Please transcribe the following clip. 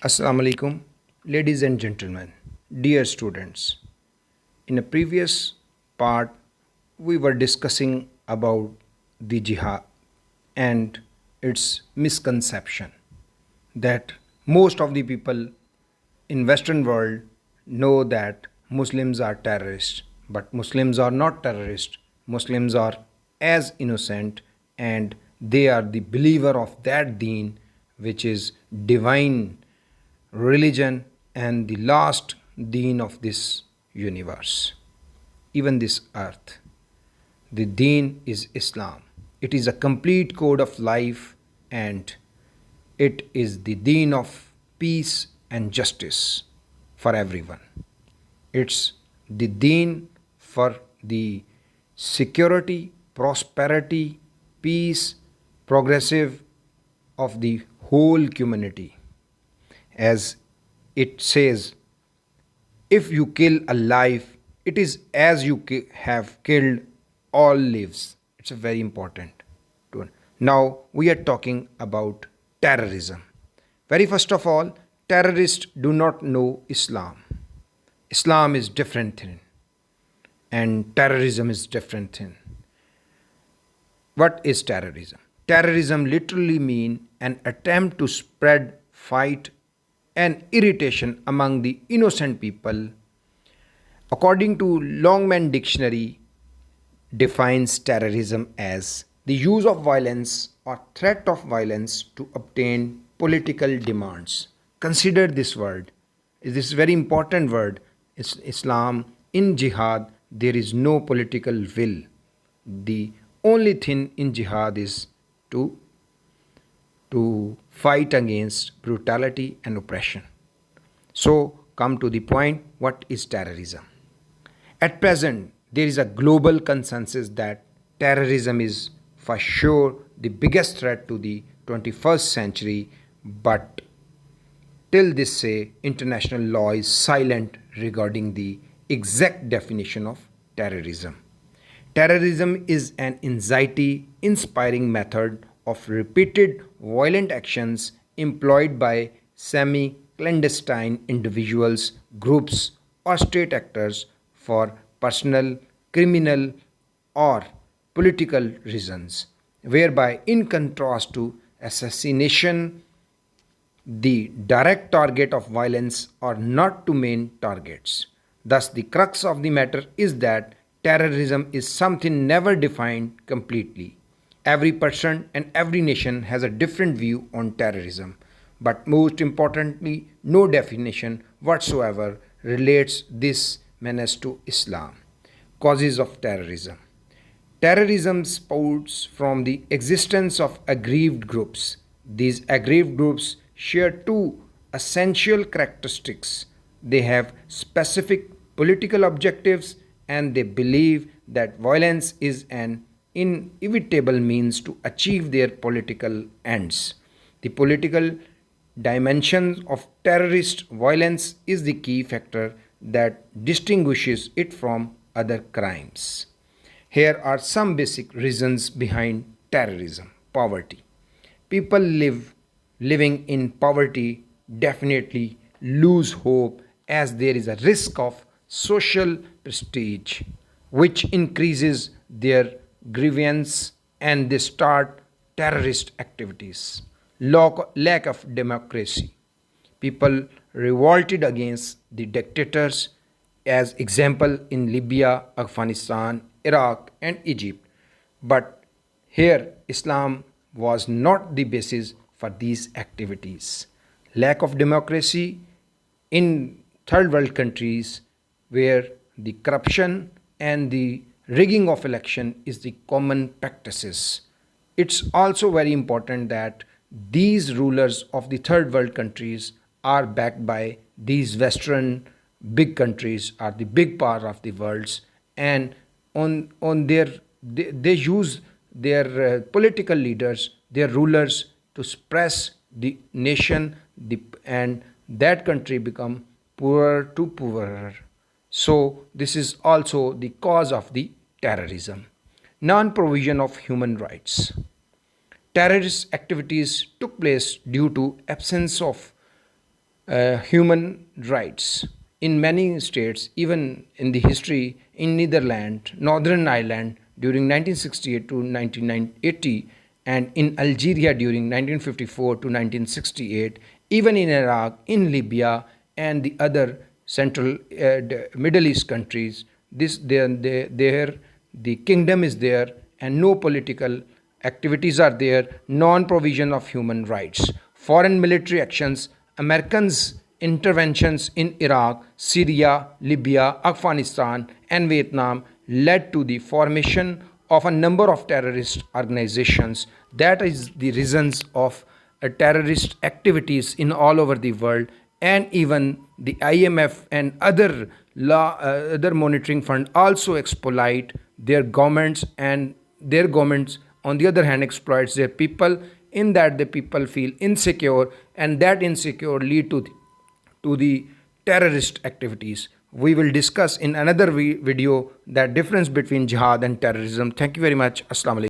Assalamu alaikum, ladies and gentlemen, dear students. In a previous part, we were discussing about the jihad and its misconception that most of the people in Western world know that Muslims are terrorists, but Muslims are not terrorists. Muslims are as innocent and they are the believer of that deen which is divine religion and the last deen of this universe, even this earth. The deen is Islam. It is a complete code of life and it is the deen of peace and justice for everyone. It's the deen for the security, prosperity, peace, progressive of the whole community. As it says, if you kill a life, it is as you have killed all lives. It's a very important one. Now we are talking about terrorism. Very first of all, terrorists do not know Islam. Islam is different thing and terrorism is different thing. What is terrorism? Terrorism literally means an attempt to spread fight and irritation among the innocent people. According to Longman Dictionary, defines terrorism as the use of violence or threat of violence to obtain political demands. Consider this word. This is a very important word. Islam, in jihad, there is no political will. The only thing in jihad is to fight against brutality and oppression. So, come to the point, what is terrorism? At present, there is a global consensus that terrorism is for sure the biggest threat to the 21st century, but till this day, international law is silent regarding the exact definition of terrorism. Terrorism is an anxiety inspiring method of repeated violent actions employed by semi clandestine individuals, groups, or state actors for personal, criminal, or political reasons, whereby, in contrast to assassination, the direct target of violence are not two main targets. Thus, the crux of the matter is that terrorism is something never defined completely. Every person and every nation has a different view on terrorism, but most importantly, no definition whatsoever relates this menace to Islam. Causes of terrorism. Terrorism sprouts from the existence of aggrieved groups. These aggrieved groups share two essential characteristics. They have specific political objectives and they believe that violence is an inevitable means to achieve their political ends. The political dimension of terrorist violence is the key factor that distinguishes it from other crimes. Here are some basic reasons behind terrorism. Poverty. People living in poverty definitely lose hope as there is a risk of social prestige which increases their grievance and they start terrorist activities. Lack of democracy. People revolted against the dictators, as example in Libya, Afghanistan, Iraq and Egypt. But here Islam was not the basis for these activities. Lack of democracy in third world countries where the corruption and the rigging of election is the common practices. It's also very important that these rulers of the third world countries are backed by these western big countries are the big part of the worlds and on their they use their political leaders, their rulers to suppress the nation and that country become poorer to poorer. So this is also the cause of the terrorism. Non-provision of human rights. Terrorist activities took place due to absence of human rights in many states, even in the history in Netherlands, Northern Ireland during 1968 to 1980, and in Algeria during 1954 to 1968, even in Iraq, in Libya, and the other Central Middle East countries. This there the kingdom is there, and no political activities are there, non-provision of human rights, foreign military actions, Americans' interventions in Iraq, Syria, Libya, Afghanistan, and Vietnam led to the formation of a number of terrorist organizations. That is the reasons of terrorist activities in all over the world, and even the IMF and other monitoring fund also exploit their governments, and their governments on the other hand exploits their people, in that the people feel insecure, and that insecure lead to the terrorist activities. We will discuss in another video that difference between jihad and terrorism. Thank you very much. Assalamu alaikum.